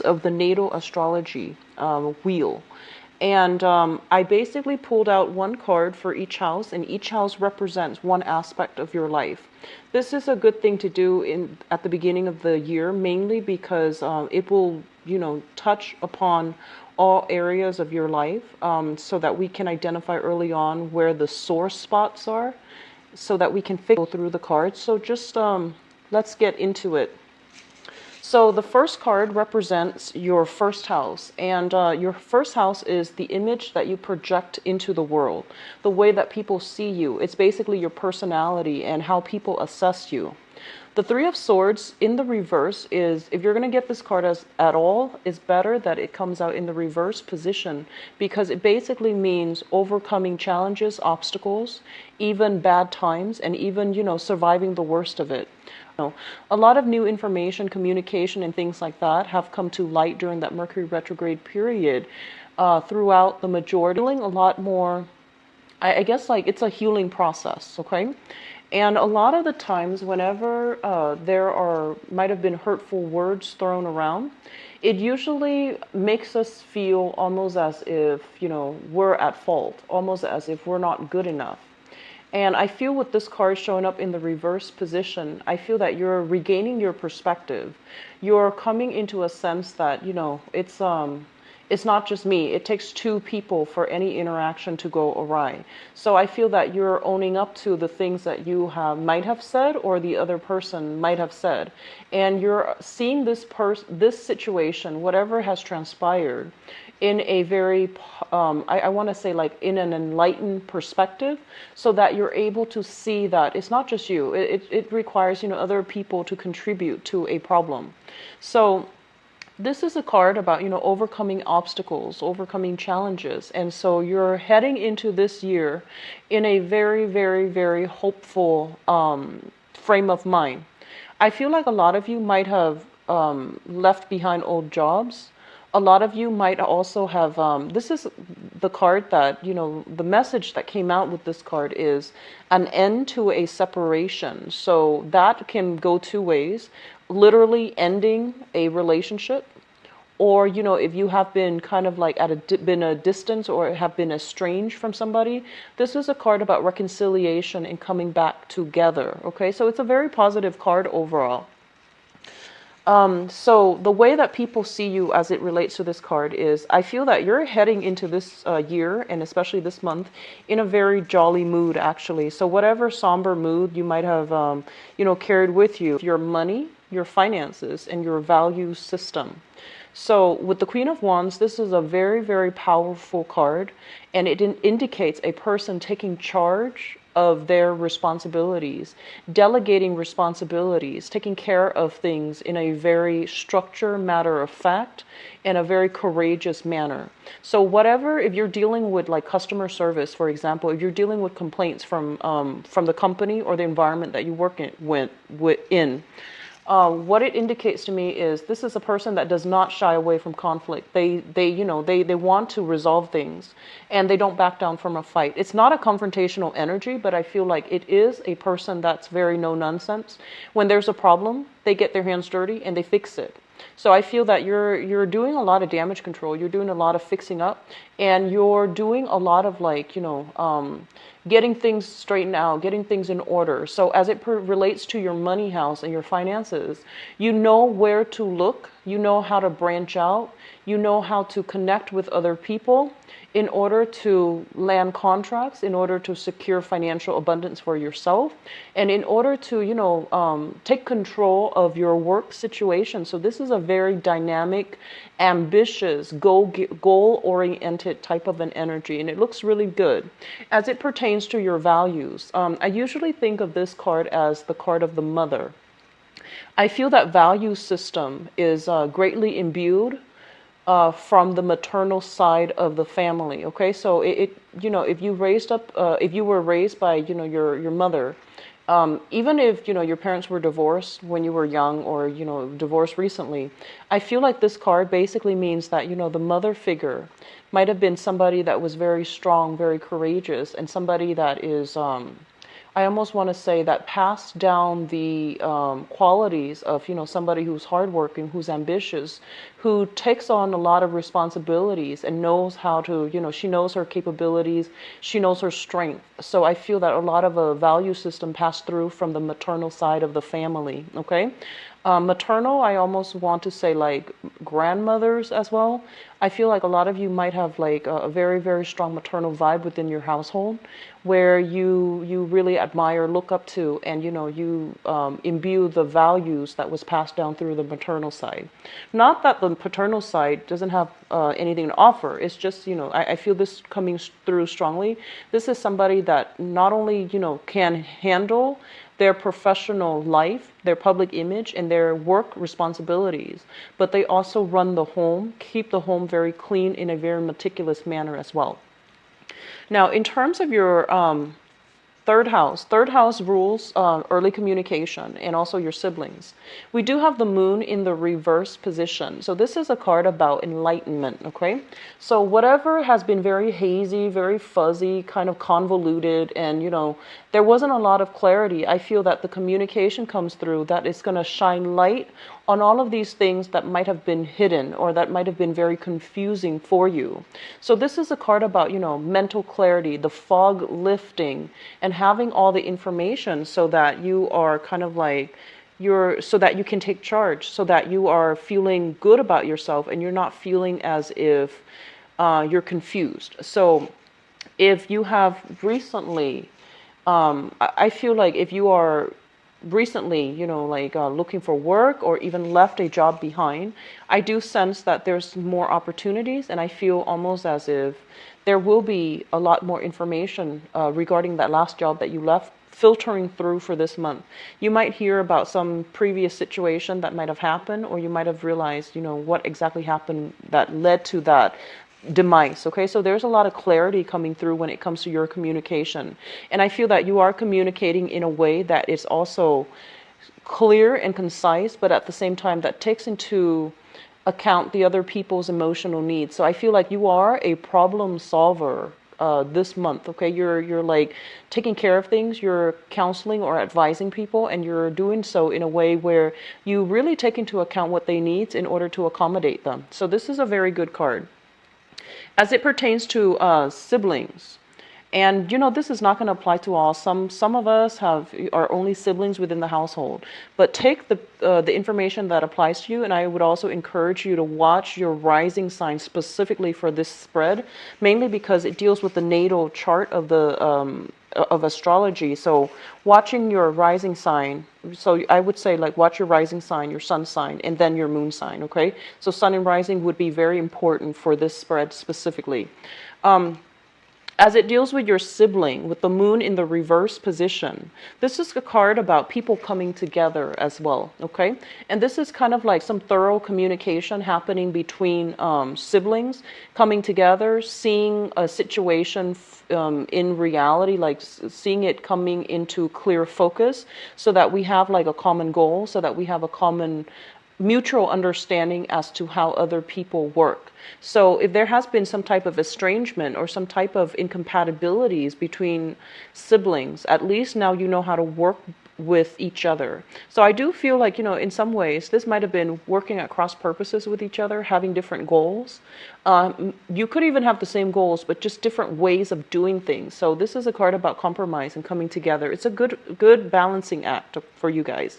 of the natal astrology wheel. And I basically pulled out one card for each house, and each house represents one aspect of your life. This is a good thing to do at the beginning of the year, mainly because it will, touch upon all areas of your life, so that we can identify early on where the sore spots are, so that we can go through the cards. So just let's get into it. So the first card represents your first house, and your first house is the image that you project into the world, the way that people see you. It's basically your personality and how people assess you. The Three of Swords in the reverse is, if you're going to get this card at all, it's better that it comes out in the reverse position, because it basically means overcoming challenges, obstacles, even bad times, and even, surviving the worst of it. A lot of new information, communication, and things like that have come to light during that Mercury retrograde period throughout the majority. Feeling a lot more, I guess, like it's a healing process, okay? And a lot of the times whenever there might have been hurtful words thrown around, it usually makes us feel almost as if, we're at fault, almost as if we're not good enough. And I feel with this card showing up in the reverse position, I feel that you're regaining your perspective. You're coming into a sense that, it's not just me. It takes two people for any interaction to go awry. So I feel that you're owning up to the things that you might have said or the other person might have said. And you're seeing this situation, whatever has transpired, in a very, I want to say like in an enlightened perspective, so that you're able to see that it's not just you. It requires, other people to contribute to a problem. So this is a card about, overcoming obstacles, overcoming challenges. And so you're heading into this year in a very, very, very hopeful frame of mind. I feel like a lot of you might have left behind old jobs. A lot of you might also have, this is the card that, the message that came out with this card is an end to a separation. So that can go two ways, literally ending a relationship, or, if you have been kind of like been a distance or have been estranged from somebody, this is a card about reconciliation and coming back together. Okay, so it's a very positive card overall. So the way that people see you as it relates to this card is, I feel that you're heading into this year, and especially this month, in a very jolly mood, actually. So whatever somber mood you might have, carried with you, your money, your finances, and your value system. So with the Queen of Wands, this is a very, very powerful card, and it indicates a person taking charge of their responsibilities, delegating responsibilities, taking care of things in a very structured, matter of fact, and a very courageous manner. So whatever, if you're dealing with like customer service, for example, if you're dealing with complaints from the company or the environment that you work in, what it indicates to me is this is a person that does not shy away from conflict. They want to resolve things, and they don't back down from a fight. It's not a confrontational energy, but I feel like it is a person that's very no nonsense. When there's a problem, they get their hands dirty and they fix it. So I feel that you're doing a lot of damage control. You're doing a lot of fixing up, and you're doing a lot of like, getting things straightened out, getting things in order. So as it relates to your money house and your finances, you know where to look, you know how to branch out, you know how to connect with other people in order to land contracts, in order to secure financial abundance for yourself, and in order to, take control of your work situation. So this is a very dynamic, ambitious, goal-oriented type of an energy, and it looks really good. As it pertains to your values, I usually think of this card as the card of the mother. I feel that value system is greatly imbued from the maternal side of the family. Okay, so if you were raised by your mother, even if your parents were divorced when you were young, or divorced recently, I feel like this card basically means that the mother figure might have been somebody that was very strong, very courageous, and somebody that is I almost want to say that pass down the qualities of, somebody who's hardworking, who's ambitious, who takes on a lot of responsibilities and knows how to, she knows her capabilities, she knows her strength. So I feel that a lot of a value system passed through from the maternal side of the family, okay? Maternal, I almost want to say like grandmothers as well. I feel like a lot of you might have like a very, very strong maternal vibe within your household where you really admire, look up to, and you imbue the values that was passed down through the maternal side. Not that the paternal side doesn't have anything to offer. It's just, I feel this coming through strongly. This is somebody that not only, can handle their professional life, their public image, and their work responsibilities, but they also run the home, keep the home very clean in a very meticulous manner as well. Now, in terms of your third house rules early communication and also your siblings. We do have the moon in the reverse position. So this is a card about enlightenment, okay? So whatever has been very hazy, very fuzzy, kind of convoluted, and there wasn't a lot of clarity, I feel that the communication comes through that is going to shine light on all of these things that might have been hidden or that might have been very confusing for you. So this is a card about, mental clarity, the fog lifting, and having all the information so that you are kind of like, so that you can take charge, so that you are feeling good about yourself and you're not feeling as if you're confused. So if you have recently, I feel like if you are recently, looking for work or even left a job behind, I do sense that there's more opportunities, and I feel almost as if there will be a lot more information regarding that last job that you left filtering through for this month. You might hear about some previous situation that might have happened, or you might have realized, what exactly happened that led to that demise. Okay, so there's a lot of clarity coming through when it comes to your communication, and I feel that you are communicating in a way that is also clear and concise, but at the same time that takes into account the other people's emotional needs. So I feel like you are a problem solver this month. Okay, you're like taking care of things, you're counseling or advising people, and you're doing so in a way where you really take into account what they need in order to accommodate them. So this is a very good card. As it pertains to siblings, and this is not going to apply to all. Some of us are only siblings within the household, but take the information that applies to you, and I would also encourage you to watch your rising sign specifically for this spread, mainly because it deals with the natal chart of the of astrology. So watching your rising sign, so I would say like watch your rising sign, your sun sign, and then your moon sign, okay? So sun and rising would be very important for this spread specifically. As it deals with your sibling, with the moon in the reverse position, this is a card about people coming together as well, okay? And this is kind of like some thorough communication happening between siblings coming together, seeing a situation in reality, like seeing it coming into clear focus so that we have like a common goal, so that we have a common mutual understanding as to how other people work. So if there has been some type of estrangement or some type of incompatibilities between siblings, at least now you know how to work with each other. So I do feel like, in some ways, this might have been working at cross purposes with each other, having different goals. You could even have the same goals, but just different ways of doing things. So this is a card about compromise and coming together. It's a good balancing act for you guys.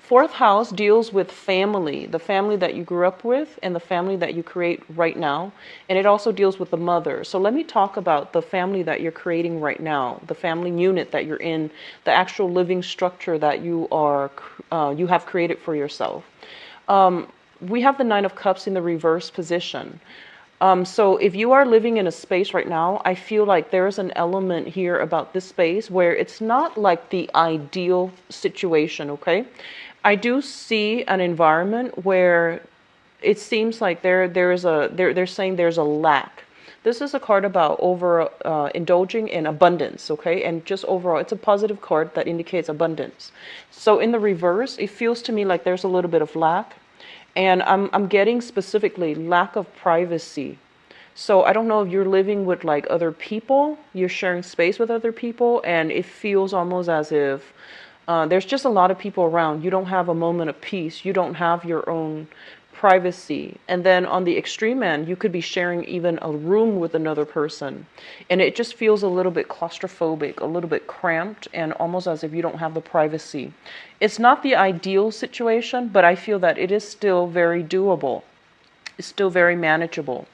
Fourth house deals with family, the family that you grew up with and the family that you create right now. And it also deals with the mother. So let me talk about the family that you're creating right now, the family unit that you're in, the actual living structure that you have created for yourself. We have the Nine of Cups in the reverse position. So if you are living in a space right now, I feel like there's an element here about this space where it's not like the ideal situation, okay? I do see an environment where it seems like they're saying there's a lack. This is a card about indulging in abundance, okay? And just overall, it's a positive card that indicates abundance. So in the reverse, it feels to me like there's a little bit of lack. And I'm getting specifically lack of privacy. So I don't know if you're living with like other people, you're sharing space with other people, and it feels almost as if there's just a lot of people around. You don't have a moment of peace. You don't have your own privacy. And then on the extreme end, you could be sharing even a room with another person. And it just feels a little bit claustrophobic, a little bit cramped, and almost as if you don't have the privacy. It's not the ideal situation, but I feel that it is still very doable. It's still very manageable.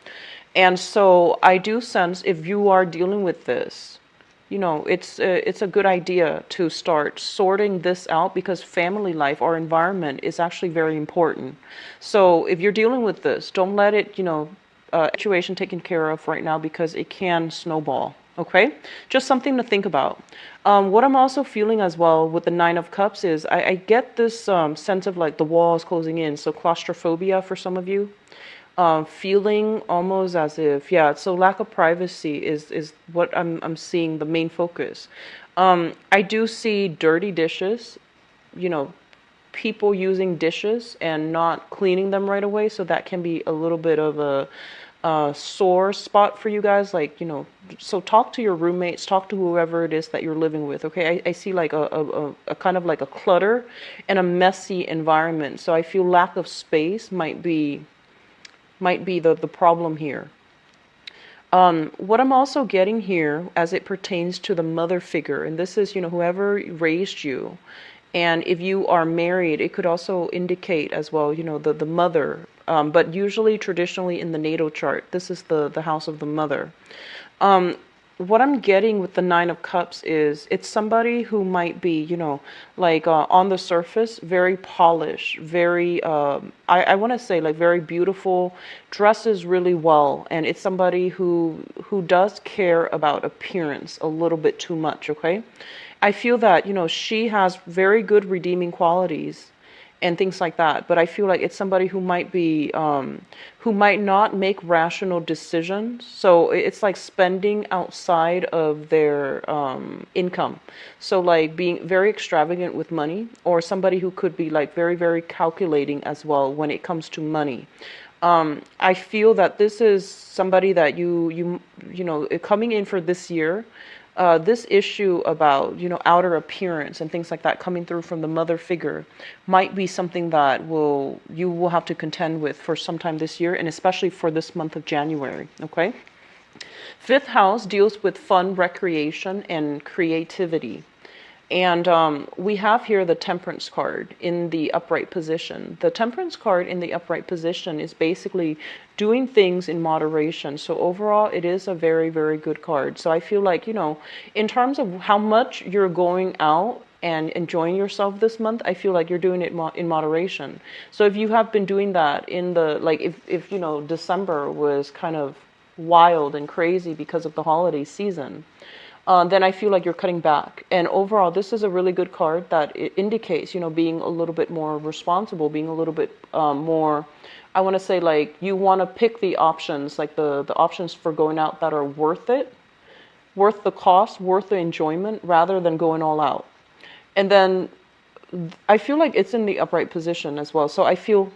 And so I do sense if you are dealing with this, it's a good idea to start sorting this out, because family life or environment is actually very important. So if you're dealing with this, don't let it, situation taken care of right now, because it can snowball. Okay, just something to think about. What I'm also feeling as well with the Nine of Cups is I get this sense of like the walls closing in. So claustrophobia for some of you. Feeling almost as if, yeah, so lack of privacy is what I'm seeing the main focus. I do see dirty dishes, you know, people using dishes and not cleaning them right away. So that can be a little bit of a sore spot for you guys. Like, so talk to your roommates, talk to whoever it is that you're living with. Okay, I see like a kind of like a clutter and a messy environment. So I feel lack of space might be the problem here. What I'm also getting here as it pertains to the mother figure, and this is, whoever raised you. And if you are married, it could also indicate as well, the mother. But usually, traditionally in the natal chart, this is the house of the mother. What I'm getting with the Nine of Cups is it's somebody who might be, like on the surface, very polished, very, I want to say like very beautiful, dresses really well. And it's somebody who does care about appearance a little bit too much, okay? I feel that, she has very good redeeming qualities and things like that. But I feel like it's somebody who might be, who might not make rational decisions. So it's like spending outside of their income. So like being very extravagant with money, or somebody who could be like very, very calculating as well when it comes to money. I feel that this is somebody that you know, coming in for this year, this issue about, outer appearance and things like that coming through from the mother figure might be something that you will have to contend with for some time this year, and especially for this month of January, okay? Fifth house deals with fun, recreation, and creativity. And we have here the Temperance card in the upright position. The Temperance card in the upright position is basically doing things in moderation. So overall, it is a very, very good card. So I feel like, in terms of how much you're going out and enjoying yourself this month, I feel like you're doing it in moderation. So if you have been doing that in the, like if December was kind of wild and crazy because of the holiday season, then I feel like you're cutting back. And overall, this is a really good card that it indicates, being a little bit more responsible, being a little bit more, I want to say, like, you want to pick the options, like the options for going out that are worth it, worth the cost, worth the enjoyment, rather than going all out. And then I feel like it's in the upright position as well. So I feel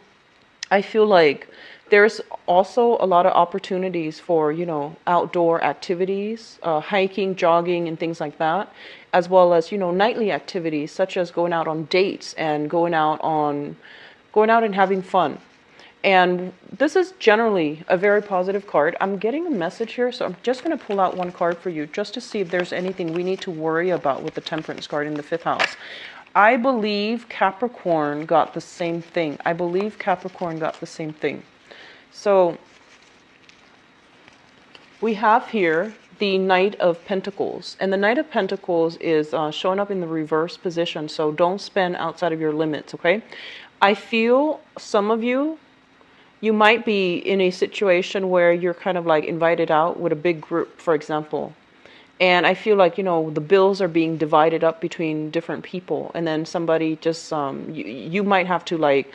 like there's also a lot of opportunities for, outdoor activities, hiking, jogging, and things like that, as well as, nightly activities such as going out on dates and going out and having fun. And this is generally a very positive card. I'm getting a message here, so I'm just going to pull out one card for you just to see if there's anything we need to worry about with the Temperance card in the fifth house. I believe Capricorn got the same thing. So we have here the Knight of Pentacles. And the Knight of Pentacles is showing up in the reverse position. So don't spend outside of your limits, okay? I feel some of you might be in a situation where you're kind of like invited out with a big group, for example. And I feel like, the bills are being divided up between different people. And then somebody just, you might have to like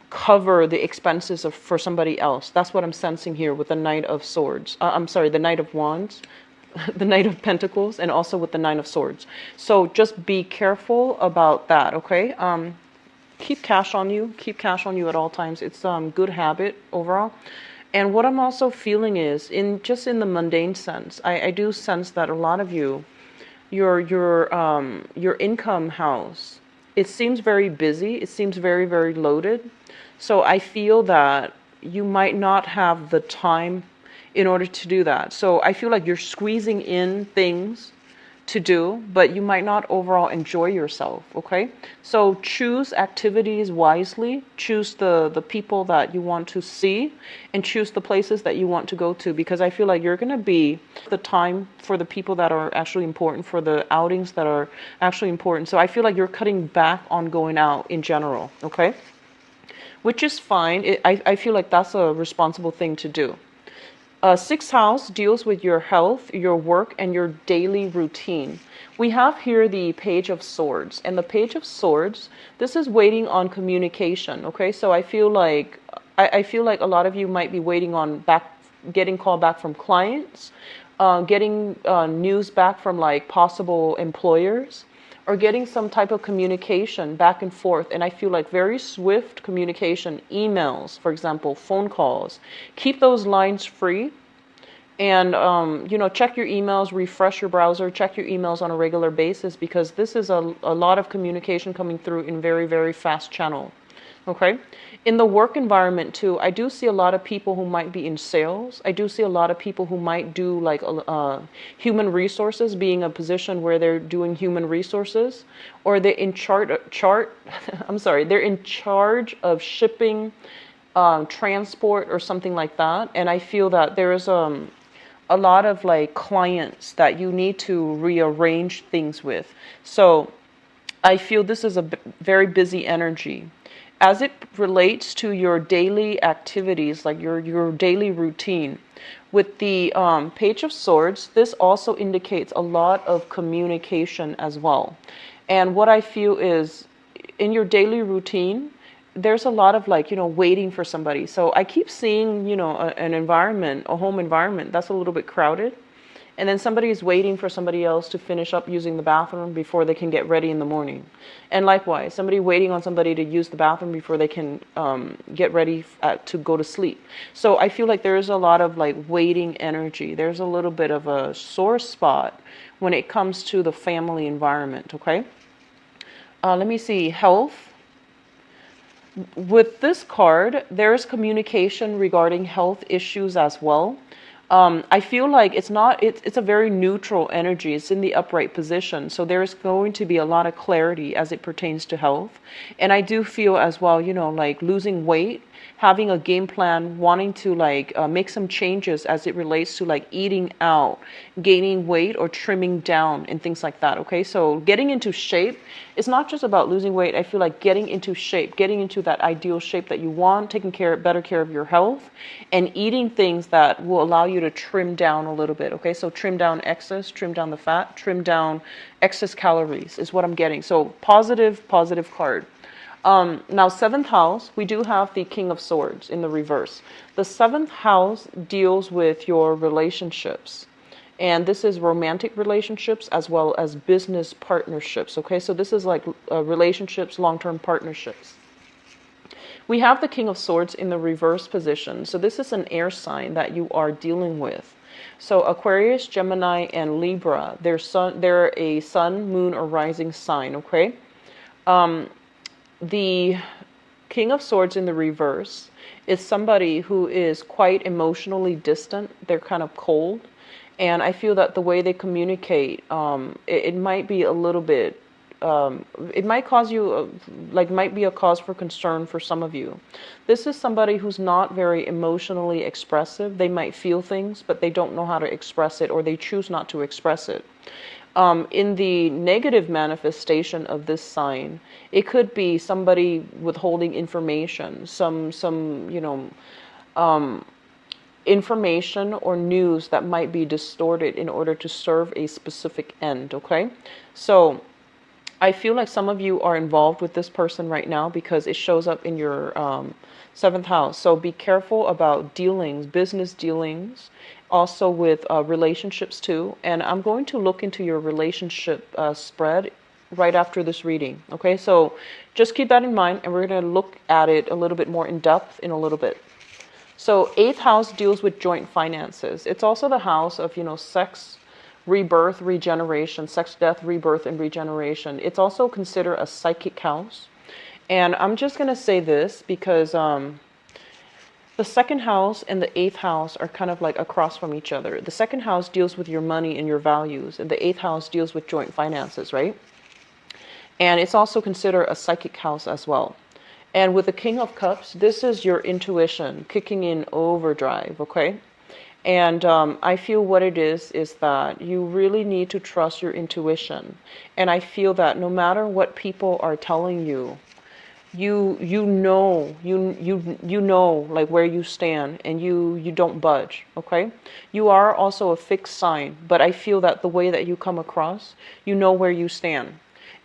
cover the expenses for somebody else. That's what I'm sensing here with the Knight of Swords. The Knight of Wands, the Knight of Pentacles, and also with the Nine of Swords. So just be careful about that, okay? Keep cash on you. Keep cash on you at all times. It's good habit overall. And what I'm also feeling is, in the mundane sense, I do sense that a lot of you, your income house, it seems very busy. It seems very, very loaded. So I feel that you might not have the time in order to do that. So I feel like you're squeezing in things to do, but you might not overall enjoy yourself, okay? So choose activities wisely, choose the people that you want to see, and choose the places that you want to go to, because I feel like you're going to be the time for the people that are actually important, for the outings that are actually important. So I feel like you're cutting back on going out in general, okay? Which is fine. I feel like that's a responsible thing to do. Sixth house deals with your health, your work, and your daily routine. We have here the Page of Swords. And the Page of Swords, this is waiting on communication, okay? So I feel like a lot of you might be waiting on getting called back from clients, getting news back from like possible employers, or getting some type of communication back and forth. And I feel like very swift communication, emails, for example, phone calls. Keep those lines free. And, check your emails, refresh your browser, check your emails on a regular basis, because this is a lot of communication coming through in very, very fast channel. Okay. In the work environment too, I do see a lot of people who might be in sales. I do see a lot of people who might do like human resources, being a position where they're doing human resources, or they're in they're in charge of shipping, transport, or something like that. And I feel that there is a lot of like clients that you need to rearrange things with. So I feel this is a very busy energy. As it relates to your daily activities, like your daily routine, with the Page of Swords, this also indicates a lot of communication as well. And what I feel is, in your daily routine, there's a lot of like, waiting for somebody. So I keep seeing, an environment, a home environment that's a little bit crowded. And then somebody is waiting for somebody else to finish up using the bathroom before they can get ready in the morning. And likewise, somebody waiting on somebody to use the bathroom before they can get ready to go to sleep. So I feel like there is a lot of like waiting energy. There's a little bit of a sore spot when it comes to the family environment, okay? Let me see, health. With this card, there is communication regarding health issues as well. I feel like it's a very neutral energy. It's in the upright position. So there's going to be a lot of clarity as it pertains to health. And I do feel as well, like losing weight, having a game plan, wanting to like make some changes as it relates to like eating out, gaining weight, or trimming down and things like that. Okay. So getting into shape, it's not just about losing weight. I feel like getting into shape, getting into that ideal shape that you want, taking better care of your health, and eating things that will allow you to trim down a little bit. Okay. So trim down excess, trim down the fat, trim down excess calories is what I'm getting. So positive card. Now, seventh house, we do have the King of Swords in the reverse. The seventh house deals with your relationships. And this is romantic relationships as well as business partnerships. Okay, so this is like relationships, long-term partnerships. We have the King of Swords in the reverse position. So this is an air sign that you are dealing with. So Aquarius, Gemini, and Libra, they're a sun, moon, or rising sign. Okay. The King of Swords in the reverse is somebody who is quite emotionally distant. They're kind of cold. And I feel that the way they communicate, it might be a little bit, it might cause you, might be a cause for concern for some of you. This is somebody who's not very emotionally expressive. They might feel things, but they don't know how to express it, or they choose not to express it. In the negative manifestation of this sign, it could be somebody withholding information, some information or news that might be distorted in order to serve a specific end, okay? So I feel like some of you are involved with this person right now because it shows up in your seventh house. So be careful about dealings, business dealings, also with relationships too. And I'm going to look into your relationship spread right after this reading. Okay, so just keep that in mind, and we're going to look at it a little bit more in depth in a little bit. So 8th house deals with joint finances. It's also the house of, sex, rebirth, regeneration, sex, death, rebirth, and regeneration. It's also considered a psychic house. And I'm just going to say this because the 2nd house and the 8th house are kind of like across from each other. The 2nd house deals with your money and your values, and the 8th house deals with joint finances, right? And it's also considered a psychic house as well. And with the King of Cups, this is your intuition kicking in overdrive, okay? And I feel what it is that you really need to trust your intuition. And I feel that no matter what people are telling you, you know like where you stand, and you don't budge, okay? You are also a fixed sign, but I feel that the way that you come across, you know where you stand.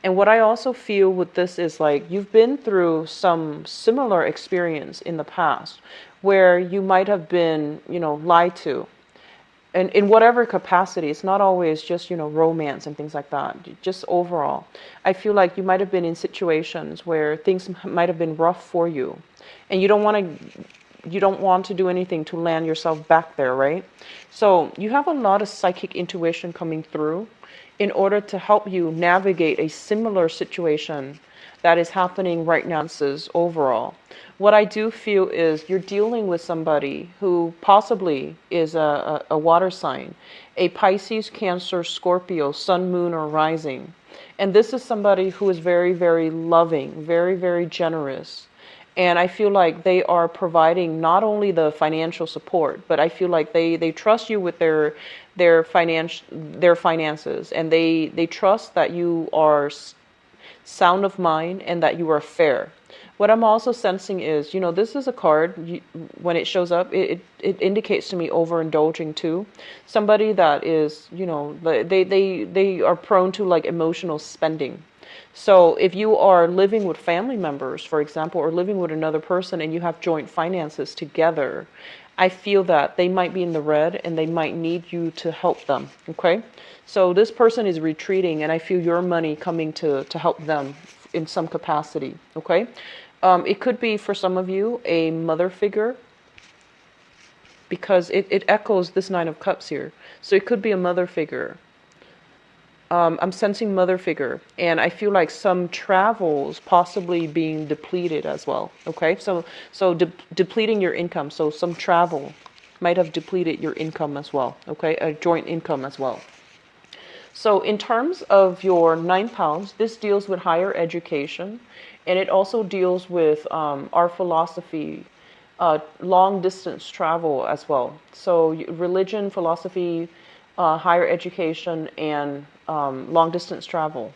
And what I also feel with this is like you've been through some similar experience in the past where you might have been, lied to. And in whatever capacity, it's not always just, romance and things like that. Just overall, I feel like you might have been in situations where things might have been rough for you, and you don't want to do anything to land yourself back there, right? So you have a lot of psychic intuition coming through in order to help you navigate a similar situation that is happening right now. Overall, what I do feel is you're dealing with somebody who possibly is a water sign, a Pisces, Cancer, Scorpio, Sun, Moon, or Rising. And this is somebody who is very, very loving, very, very generous. And I feel like they are providing not only the financial support, but I feel like they trust you with their finances, and they trust that you are sound of mind and that you are fair. What I'm also sensing is, this is a card, when it shows up, it indicates to me overindulging too. Somebody that is, they are prone to like emotional spending. So if you are living with family members, for example, or living with another person and you have joint finances together, I feel that they might be in the red and they might need you to help them, okay? So this person is retreating, and I feel your money coming to help them in some capacity, okay? It could be, for some of you, a mother figure, because it echoes this 9 of Cups here. So it could be a mother figure. I'm sensing mother figure, and I feel like some travels possibly being depleted as well, okay? So depleting your income, so some travel might have depleted your income as well, okay? A joint income as well. So in terms of your 9th house, this deals with higher education, and it also deals with our philosophy, long distance travel as well. So religion, philosophy, higher education, and long distance travel.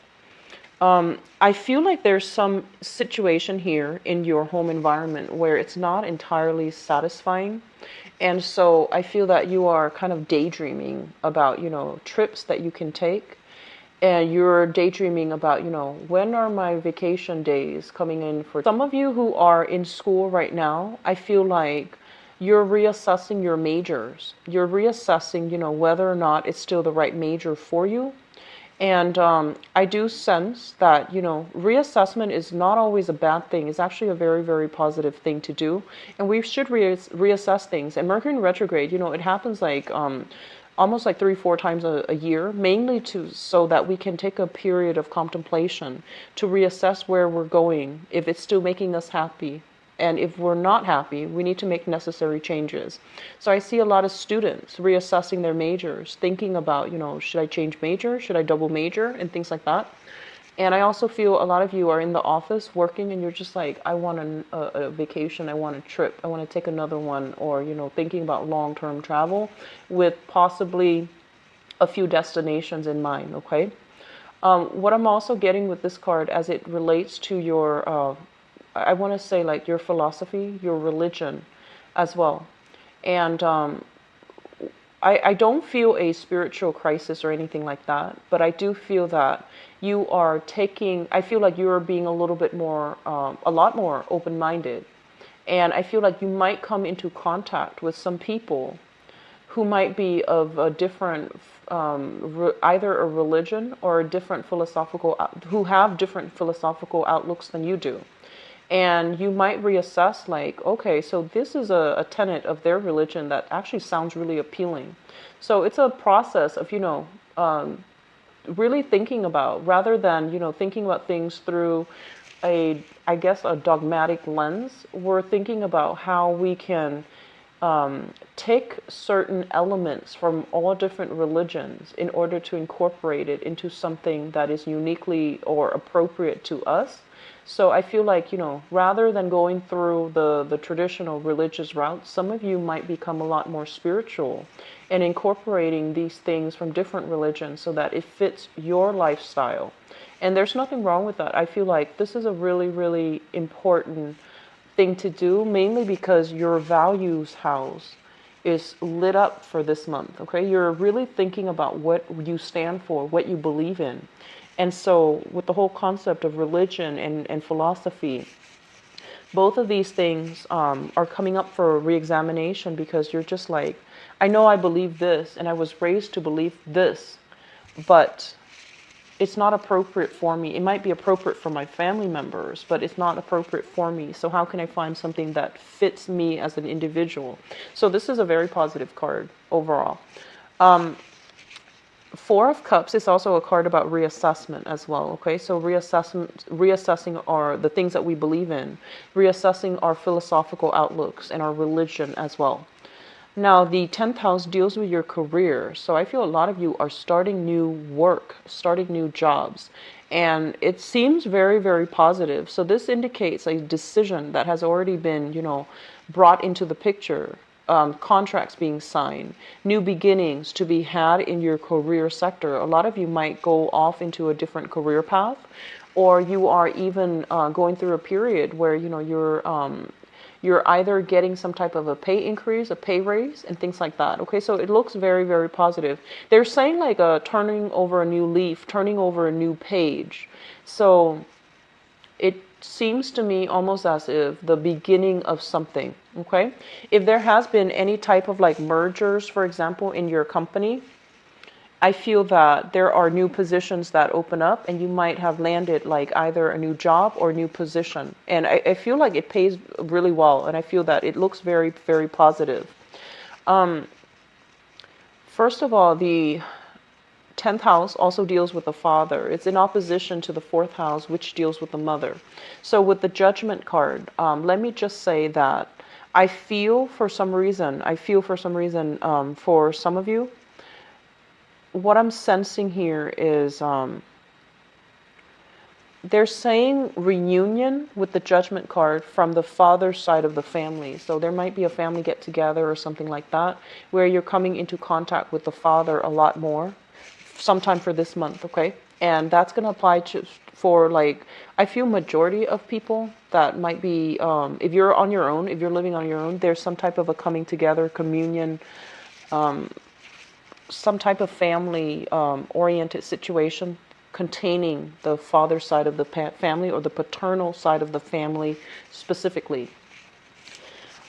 I feel like there's some situation here in your home environment where it's not entirely satisfying. And so I feel that you are kind of daydreaming about, trips that you can take. And you're daydreaming about, when are my vacation days coming in for some of you who are in school right now. I feel like you're reassessing your majors. You're reassessing, whether or not it's still the right major for you. And I do sense that, reassessment is not always a bad thing. It's actually a very, very positive thing to do. And we should reassess things. And Mercury in retrograde, it happens like almost like 3-4 times a year, mainly so that we can take a period of contemplation to reassess where we're going, if it's still making us happy. And if we're not happy, we need to make necessary changes. So I see a lot of students reassessing their majors, thinking about, should I change major? Should I double major? And things like that. And I also feel a lot of you are in the office working, and you're just like, I want a vacation, I want a trip, I want to take another one, or, thinking about long-term travel with possibly a few destinations in mind, okay? What I'm also getting with this card as it relates to your I want to say like your philosophy, your religion as well. And I don't feel a spiritual crisis or anything like that, but I do feel that you are I feel like you are being a little bit more, a lot more open-minded. And I feel like you might come into contact with some people who might be of a different, either a religion or a different philosophical, who have different philosophical outlooks than you do. And you might reassess like, okay, so this is a tenet of their religion that actually sounds really appealing. So it's a process of, really thinking about, rather than, thinking about things through I guess, a dogmatic lens. We're thinking about how we can take certain elements from all different religions in order to incorporate it into something that is uniquely or appropriate to us. So I feel like, rather than going through the traditional religious route, some of you might become a lot more spiritual and incorporating these things from different religions so that it fits your lifestyle. And there's nothing wrong with that. I feel like this is a really, really important thing to do, mainly because your values house is lit up for this month. Okay, you're really thinking about what you stand for, what you believe in. And so with the whole concept of religion and philosophy, both of these things are coming up for re-examination, because you're just like, I know I believe this and I was raised to believe this, but it's not appropriate for me. It might be appropriate for my family members, but it's not appropriate for me. So how can I find something that fits me as an individual? So this is a very positive card overall. Four of Cups is also a card about reassessment as well. Okay, so reassessing are the things that we believe in, reassessing our philosophical outlooks and our religion as well. Now, the 10th house deals with your career. So I feel a lot of you are starting new work, starting new jobs, and it seems very, very positive. So this indicates a decision that has already been, brought into the picture. Contracts being signed, new beginnings to be had in your career sector. A lot of you might go off into a different career path, or you are even going through a period where you're either getting some type of a pay increase, a pay raise, and things like that. Okay, so it looks very, very positive. They're saying like turning over a new leaf, turning over a new page. So it seems to me almost as if the beginning of something. Okay, if there has been any type of like mergers, for example, in your company, I feel that there are new positions that open up, and you might have landed like either a new job or a new position. And I feel like it pays really well, and I feel that it looks very, very positive. First of all, the 10th house also deals with the father. It's in opposition to the 4th house, which deals with the mother. So with the Judgment card, let me just say that I feel for some reason, for some of you, what I'm sensing here is they're saying reunion with the Judgment card from the father's side of the family. So there might be a family get together or something like that, where you're coming into contact with the father a lot more, sometime for this month, okay? And that's going to apply for like, I feel majority of people that might be, if you're on your own, if you're living on your own, there's some type of a coming together, communion, some type of family oriented situation containing the father side of the family or the paternal side of the family specifically.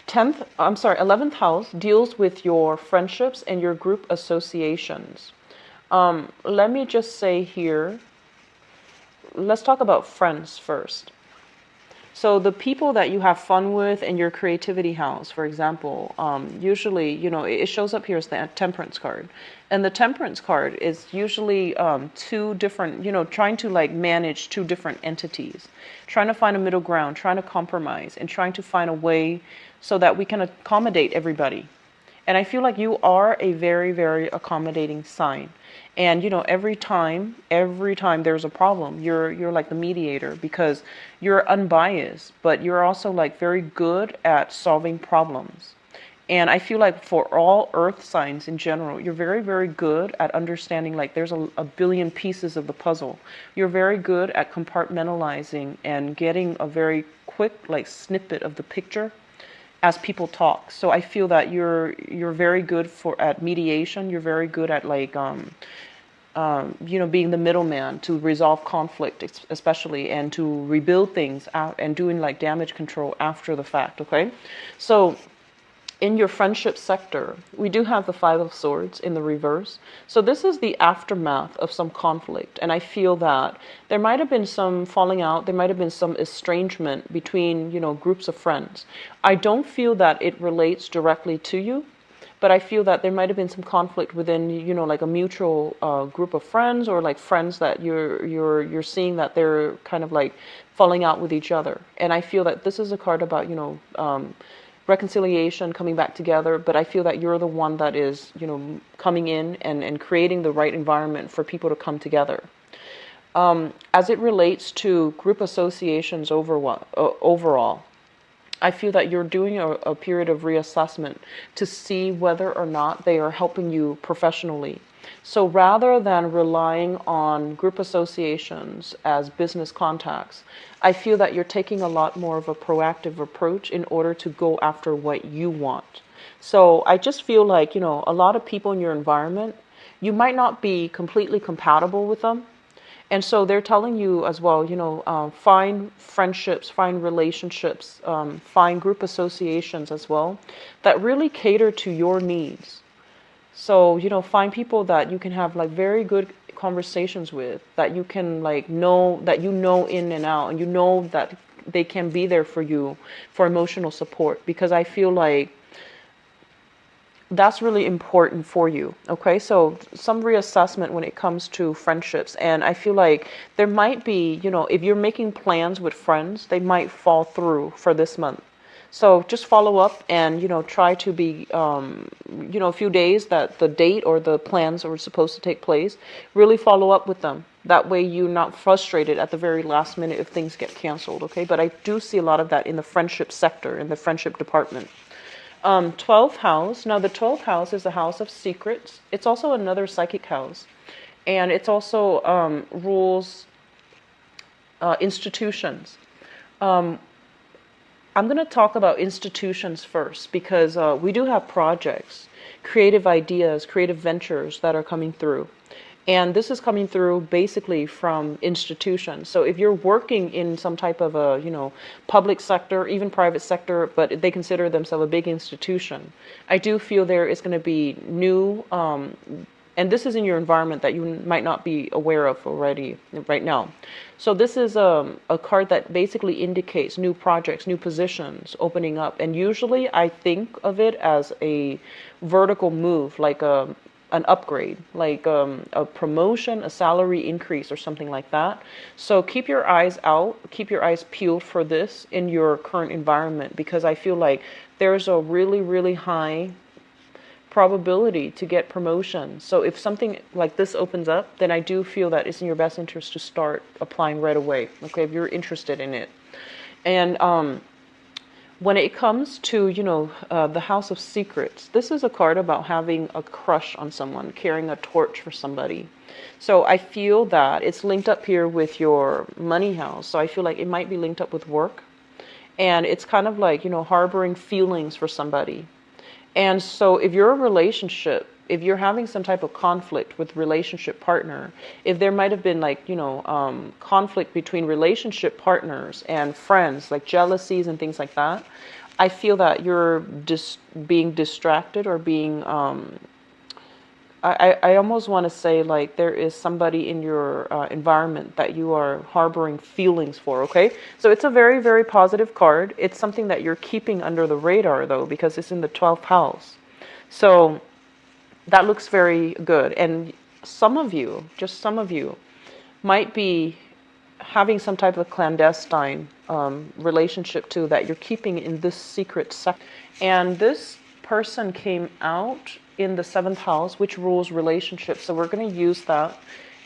11th house deals with your friendships and your group associations. Let me just say here, let's talk about friends first. So the people that you have fun with in your creativity house, for example, usually, it shows up here as the Temperance card. And the Temperance card is usually two different, trying to like manage two different entities, trying to find a middle ground, trying to compromise, and trying to find a way so that we can accommodate everybody. And I feel like you are a very, very accommodating sign. And every time there's a problem, you're like the mediator, because you're unbiased, but you're also like very good at solving problems. And I feel like for all earth signs in general, you're very, very good at understanding like there's a billion pieces of the puzzle. You're very good at compartmentalizing and getting a very quick like snippet of the picture as people talk. So I feel that you're very good at mediation. You're very good at like being the middleman to resolve conflict, especially, and to rebuild things out and doing like damage control after the fact. Okay, so in your friendship sector, we do have the Five of Swords in the reverse. So this is the aftermath of some conflict. And I feel that there might have been some falling out. There might have been some estrangement between, groups of friends. I don't feel that it relates directly to you, but I feel that there might have been some conflict within, like a mutual group of friends, or like friends that you're seeing that they're kind of like falling out with each other. And I feel that this is a card about, reconciliation, coming back together, but I feel that you're the one that is, coming in and creating the right environment for people to come together. As it relates to group associations overall, I feel that you're doing a period of reassessment to see whether or not they are helping you professionally. So rather than relying on group associations as business contacts, I feel that you're taking a lot more of a proactive approach in order to go after what you want. So I just feel like, a lot of people in your environment, you might not be completely compatible with them. And so they're telling you as well, find friendships, find relationships, find group associations as well that really cater to your needs. So, find people that you can have like very good conversations with, that you can like know, that in and out, and that they can be there for you for emotional support, because I feel like that's really important for you. Okay, so some reassessment when it comes to friendships. And I feel like there might be, if you're making plans with friends, they might fall through for this month. So just follow up and, try to be, a few days that the date or the plans are supposed to take place, really follow up with them. That way you're not frustrated at the very last minute if things get canceled, okay? But I do see a lot of that in the friendship sector, in the friendship department. 12th house. Now the 12th house is a house of secrets. It's also another psychic house. And it's also rules institutions. I'm going to talk about institutions first, because we do have projects, creative ideas, creative ventures that are coming through. And this is coming through basically from institutions. So if you're working in some type of a, public sector, even private sector, but they consider themselves a big institution, I do feel there is going to be new, and this is in your environment that you might not be aware of already right now. So this is a card that basically indicates new projects, new positions opening up. And usually I think of it as a vertical move, like an upgrade, like a promotion, a salary increase, or something like that. So keep your eyes out, keep your eyes peeled for this in your current environment, because I feel like there's a really, really high probability to get promotion. So if something like this opens up, then I do feel that it's in your best interest to start applying right away, okay, if you're interested in it. And when it comes to, the House of Secrets, this is a card about having a crush on someone, carrying a torch for somebody. So I feel that it's linked up here with your money house. So I feel like it might be linked up with work. And it's kind of like, harboring feelings for somebody. And so if you're a relationship, if you're having some type of conflict with relationship partner, if there might have been like, conflict between relationship partners and friends, like jealousies and things like that, I feel that you're just being distracted or being, I almost want to say like there is somebody in your environment that you are harboring feelings for, okay? So it's a very, very positive card. It's something that you're keeping under the radar though, because it's in the 12th house. So that looks very good. And some of you, just some of you, might be having some type of clandestine relationship too that you're keeping in this secret sector. And this person came out in the 7th house, which rules relationships. So we're going to use that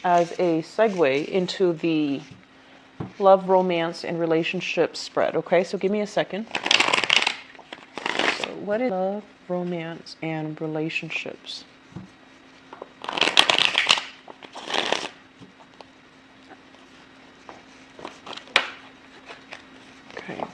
as a segue into the love, romance, and relationship spread. Okay, so give me a second. So what is love, romance, and relationships? Okay.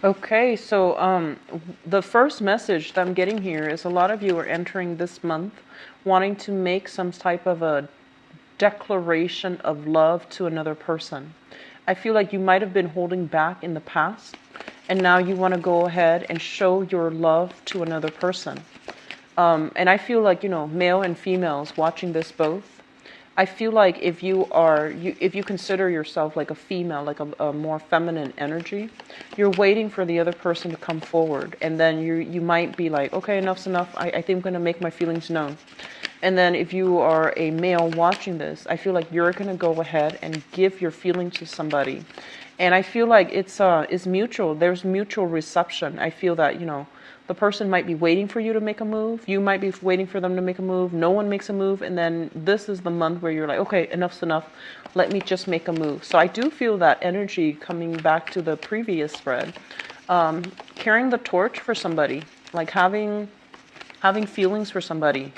Okay, so the first message that I'm getting here is a lot of you are entering this month wanting to make some type of a declaration of love to another person. I feel like you might have been holding back in the past, and now you want to go ahead and show your love to another person. And I feel like, male and females watching this both, I feel like if if you consider yourself like a female, like a more feminine energy, you're waiting for the other person to come forward, and then you might be like, okay, enough's enough. I think I'm gonna make my feelings known. And then if you are a male watching this, I feel like you're gonna go ahead and give your feelings to somebody, and I feel like it's mutual. There's mutual reception. I feel that the person might be waiting for you to make a move. You might be waiting for them to make a move. No one makes a move. And then this is the month where you're like, okay, enough's enough. Let me just make a move. So I do feel that energy coming back to the previous spread. Carrying the torch for somebody, like having feelings for somebody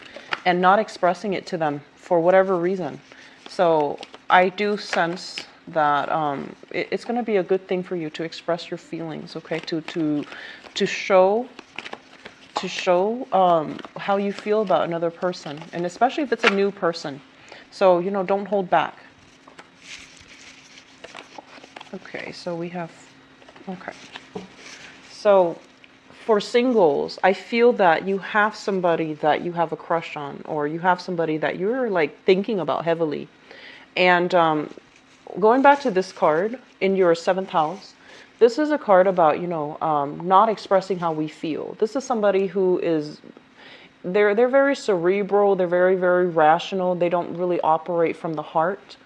and not expressing it to them for whatever reason. So I do sense that it's going to be a good thing for you to express your feelings, okay? To show how you feel about another person, and especially if it's a new person. So, don't hold back. Okay, so we have, okay. So for singles, I feel that you have somebody that you have a crush on, or you have somebody that you're like thinking about heavily. And going back to this card in your 7th house, this is a card about, not expressing how we feel. This is somebody who is, they're very cerebral. They're very, very rational. They don't really operate from the heart.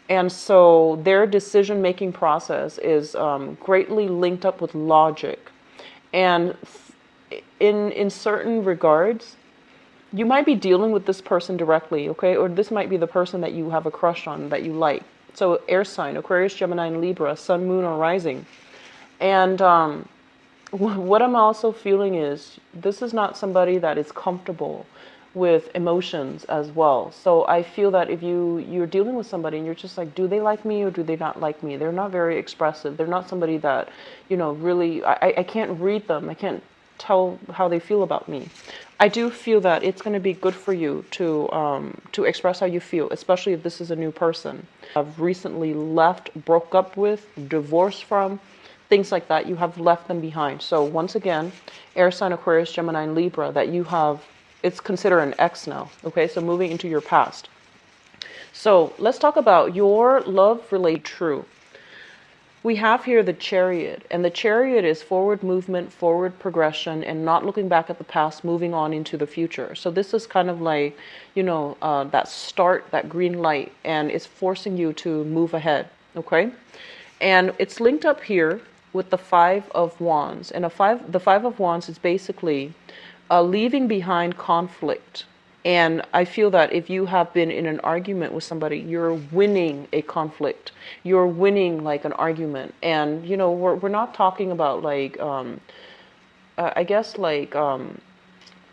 And so their decision-making process is greatly linked up with logic. And in certain regards, you might be dealing with this person directly, okay? Or this might be the person that you have a crush on, that you like. So air sign, Aquarius, Gemini, and Libra, sun, moon, or rising. And what I'm also feeling is this is not somebody that is comfortable with emotions as well. So I feel that if you're dealing with somebody and you're just like, do they like me or do they not like me? They're not very expressive. They're not somebody that, really, I can't read them. I can't tell how they feel about me. I do feel that it's going to be good for you to express how you feel, especially if this is a new person. I've recently left, broke up with, divorced from, things like that. You have left them behind. So once again, air sign, Aquarius, Gemini, and Libra, that you have, it's considered an ex now. Okay, so moving into your past. So let's talk about your love-related true. We have here the Chariot, and the Chariot is forward movement, forward progression, and not looking back at the past, moving on into the future. So this is kind of like, that start, that green light, and it's forcing you to move ahead, okay? And it's linked up here with the 5 of Wands. And the 5 of Wands is basically leaving behind conflict. And I feel that if you have been in an argument with somebody, you're winning a conflict. You're winning like an argument. And, we're not talking about like, I guess like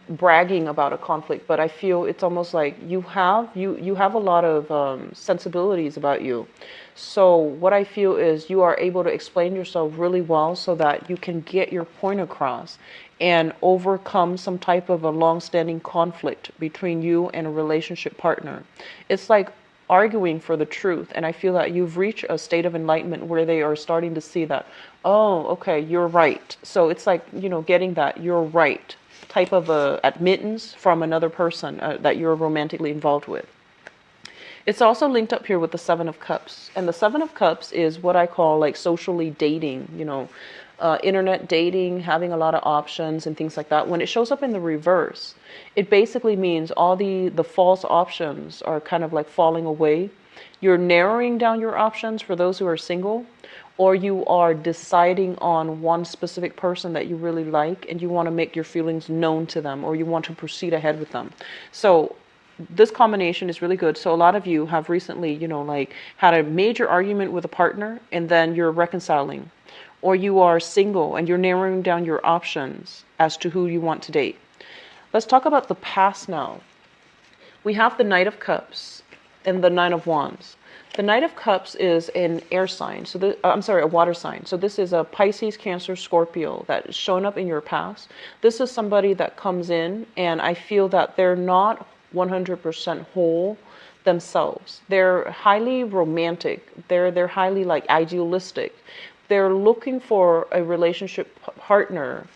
bragging about a conflict, but I feel it's almost like you have a lot of sensibilities about you. So what I feel is you are able to explain yourself really well so that you can get your point across and overcome some type of a long-standing conflict between you and a relationship partner. It's like arguing for the truth, and I feel that you've reached a state of enlightenment where they are starting to see that, oh, okay, you're right. So it's like, getting that you're right type of admittance from another person that you're romantically involved with. It's also linked up here with the 7 of Cups. And the 7 of Cups is what I call like socially dating, internet dating, having a lot of options and things like that. When it shows up in the reverse, it basically means all the false options are kind of like falling away. You're narrowing down your options for those who are single, or you are deciding on one specific person that you really like and you want to make your feelings known to them, or you want to proceed ahead with them. So this combination is really good. So a lot of you have recently, like had a major argument with a partner and then you're reconciling, or you are single and you're narrowing down your options as to who you want to date. Let's talk about the past now. We have the Knight of Cups and the 9 of Wands. The Knight of Cups is an air sign. So I'm sorry, a water sign. So this is a Pisces, Cancer, Scorpio that is showing up in your past. This is somebody that comes in, and I feel that they're not 100% whole themselves. They're highly romantic. They're highly like idealistic. They're looking for a relationship partner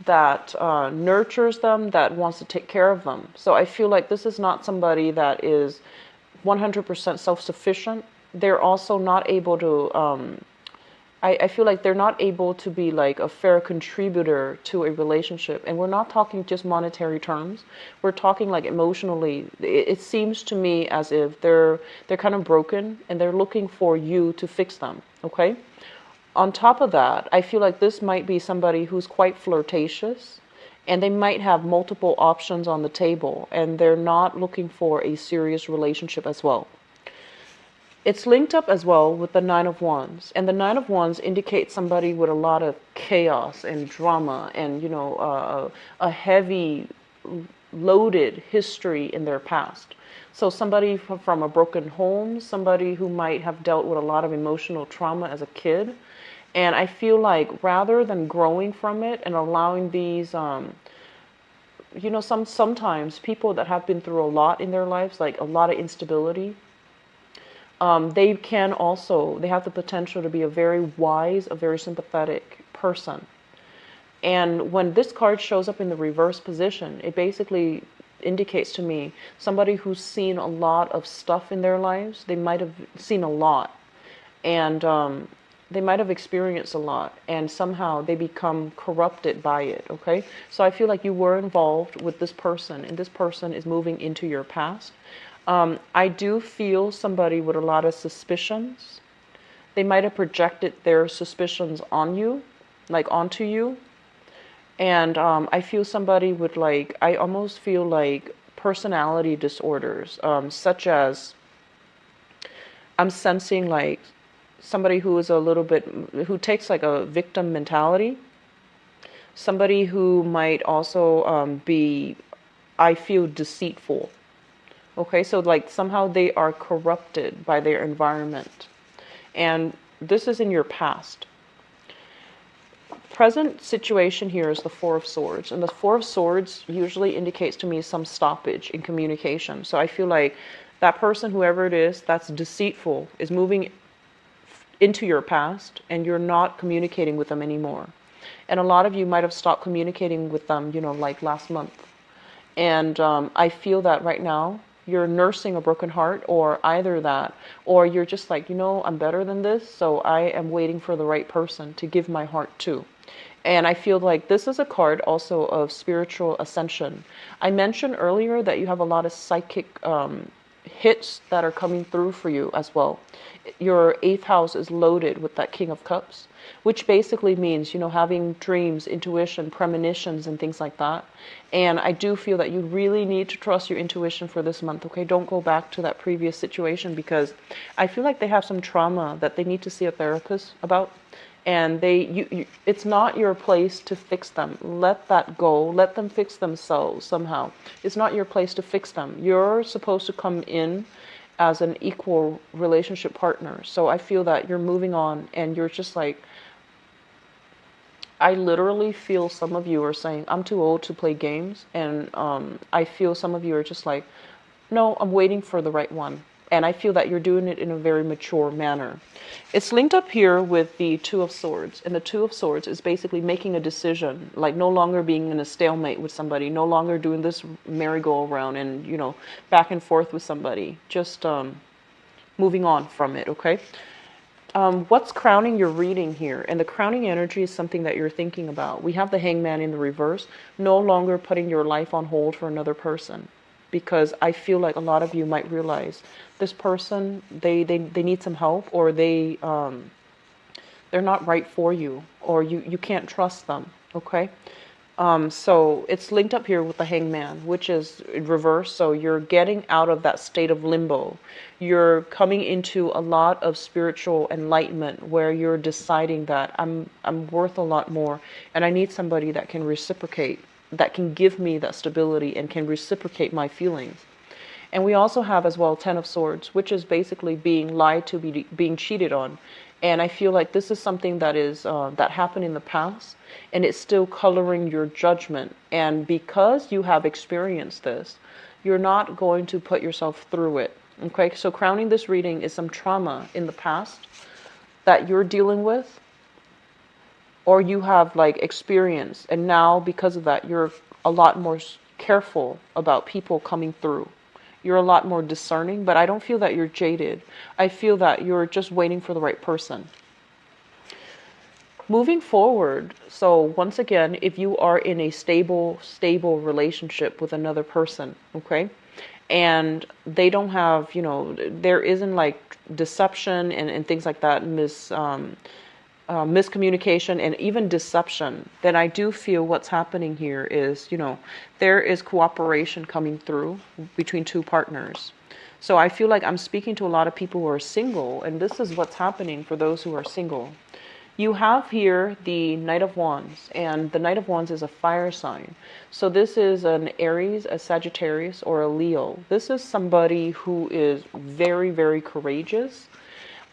that nurtures them, that wants to take care of them. So I feel like this is not somebody that is 100% self-sufficient. They're also not able to, I feel like they're not able to be like a fair contributor to a relationship. And we're not talking just monetary terms. We're talking like emotionally. It seems to me as if they're kind of broken and they're looking for you to fix them, okay? On top of that, I feel like this might be somebody who's quite flirtatious, and they might have multiple options on the table, and they're not looking for a serious relationship as well. It's linked up as well with the Nine of Wands, and the Nine of Wands indicates somebody with a lot of chaos and drama and, a heavy, loaded history in their past. So somebody from a broken home, somebody who might have dealt with a lot of emotional trauma as a kid. And I feel like rather than growing from it and allowing these, sometimes people that have been through a lot in their lives, like a lot of instability, they have the potential to be a very wise, a very sympathetic person. And when this card shows up in the reverse position, it basically indicates to me somebody who's seen a lot of stuff in their lives. They might have seen a lot, and they might have experienced a lot, and somehow they become corrupted by it, okay? So I feel like you were involved with this person, and this person is moving into your past. I do feel somebody with a lot of suspicions. They might have projected their suspicions on you, like onto you. And I feel somebody with I almost feel like personality disorders, such as I'm sensing like somebody who is who takes like a victim mentality. Somebody who might also be, I feel, deceitful. Okay, so like somehow they are corrupted by their environment. And this is in your past. Present situation here is the Four of Swords. And the Four of Swords usually indicates to me some stoppage in communication. So I feel like that person, whoever it is, that's deceitful, is moving into your past, and you're not communicating with them anymore. And a lot of you might have stopped communicating with them, like last month. And I feel that right now you're nursing a broken heart, or either that, or you're just like, I'm better than this, so I am waiting for the right person to give my heart to. And I feel like this is a card also of spiritual ascension. I mentioned earlier that you have a lot of psychic hits that are coming through for you as well. Your 8th house is loaded with that King of Cups, which basically means, having dreams, intuition, premonitions, and things like that. And I do feel that you really need to trust your intuition for this month, okay? Don't go back to that previous situation, because I feel like they have some trauma that they need to see a therapist about. And it's not your place to fix them. Let that go. Let them fix themselves somehow. It's not your place to fix them. You're supposed to come in as an equal relationship partner. So I feel that you're moving on, and you're just like, I literally feel some of you are saying, I'm too old to play games. And I feel some of you are just like, no, I'm waiting for the right one. And I feel that you're doing it in a very mature manner. It's linked up here with the Two of Swords. And the Two of Swords is basically making a decision, like no longer being in a stalemate with somebody, no longer doing this merry-go-round and, back and forth with somebody. Just moving on from it, okay? What's crowning your reading here? And the crowning energy is something that you're thinking about. We have the Hangman in the reverse, no longer putting your life on hold for another person. Because I feel like a lot of you might realize this person, they need some help, or they're not right for you, or you can't trust them, okay? So it's linked up here with the Hangman, which is reverse. So you're getting out of that state of limbo. You're coming into a lot of spiritual enlightenment, where you're deciding that I'm worth a lot more, and I need somebody that can reciprocate, that can give me that stability and can reciprocate my feelings. And we also have as well Ten of Swords, which is basically being lied to, being cheated on. And I feel like this is something that is that happened in the past, and it's still coloring your judgment. And because you have experienced this, you're not going to put yourself through it. Okay, so crowning this reading is some trauma in the past that you're dealing with, or you have like experienced, and now because of that, you're a lot more careful about people coming through. You're a lot more discerning, but I don't feel that you're jaded. I feel that you're just waiting for the right person. Moving forward, so once again, if you are in a stable relationship with another person, okay, and they don't have, there isn't like deception and things like that, miscommunication and even deception, then I do feel what's happening here is, there is cooperation coming through between two partners. So I feel like I'm speaking to a lot of people who are single, and this is what's happening for those who are single. You have here the Knight of Wands, and the Knight of Wands is a fire sign. So this is an Aries, a Sagittarius, or a Leo. This is somebody who is very, very courageous.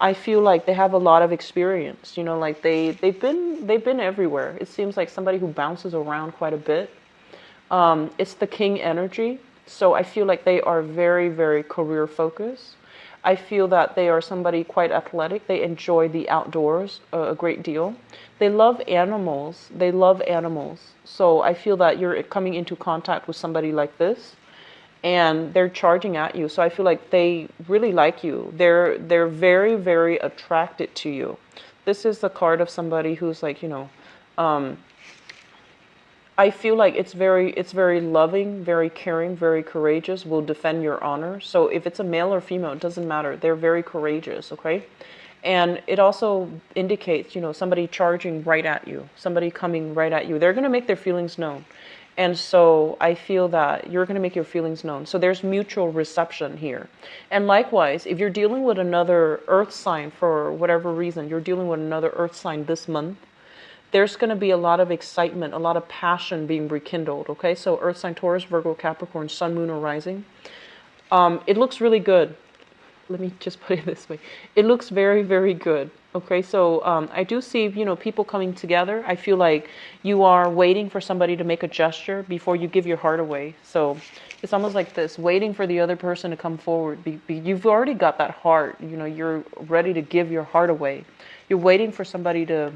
I feel like they have a lot of experience, like they've been everywhere. It seems like somebody who bounces around quite a bit. It's the King energy. So I feel like they are very, very career focused. I feel that they are somebody quite athletic. They enjoy the outdoors a great deal. They love animals. So I feel that you're coming into contact with somebody like this, and they're charging at you. So I feel like they really like you. They're very, very attracted to you. This is the card of somebody who's like, I feel like it's very loving, very caring, very courageous, will defend your honor. So if it's a male or female, it doesn't matter. They're very courageous, okay? And it also indicates, somebody charging right at you, somebody coming right at you. They're going to make their feelings known. And so I feel that you're going to make your feelings known. So there's mutual reception here. And likewise, if you're dealing with another earth sign for whatever reason, you're dealing with another earth sign this month, there's going to be a lot of excitement, a lot of passion being rekindled, okay? So earth sign, Taurus, Virgo, Capricorn, Sun, Moon, or Rising. It looks really good. Let me just put it this way. It looks very, very good. Okay, so I do see, people coming together. I feel like you are waiting for somebody to make a gesture before you give your heart away. So it's almost like this, waiting for the other person to come forward. You've already got that heart. You're ready to give your heart away. You're waiting for somebody to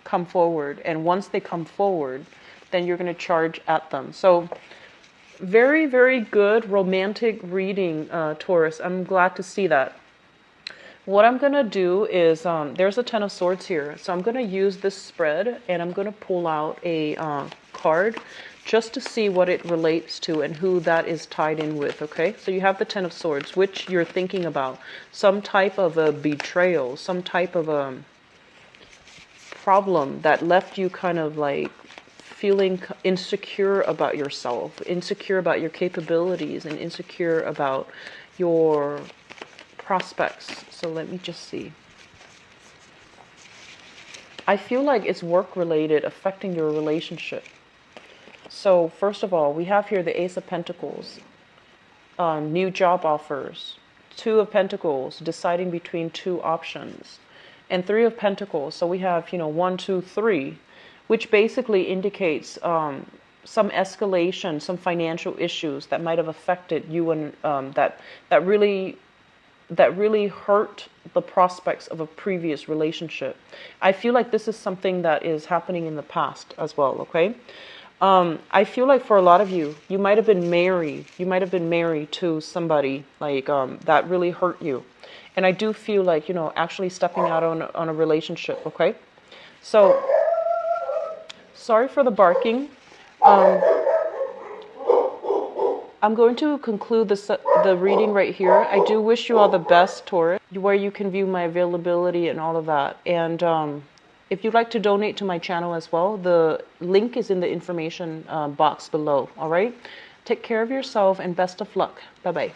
come forward. And once they come forward, then you're going to charge at them. So very, very good romantic reading, Taurus. I'm glad to see that. What I'm going to do is, there's a Ten of Swords here. So I'm going to use this spread, and I'm going to pull out a card just to see what it relates to and who that is tied in with, okay? So you have the Ten of Swords, which you're thinking about. Some type of a betrayal, some type of a problem that left you kind of like feeling insecure about yourself, insecure about your capabilities, and insecure about your prospects. So let me just see. I feel like it's work related, affecting your relationship. So first of all, we have here the Ace of Pentacles, new job offers, Two of Pentacles, deciding between two options, and Three of Pentacles. So we have, 1, 2, 3, which basically indicates some escalation, some financial issues that might have affected you, and that really hurt the prospects of a previous relationship. I feel like this is something that is happening in the past as well, okay? I feel like for a lot of you, you might have been married. You might have been married to somebody like that really hurt you. And I do feel like, actually stepping out on a relationship, okay? So, sorry for the barking. I'm going to conclude the reading right here. I do wish you all the best, Taurus, where you can view my availability and all of that. And if you'd like to donate to my channel as well, the link is in the information box below, all right? Take care of yourself and best of luck. Bye-bye.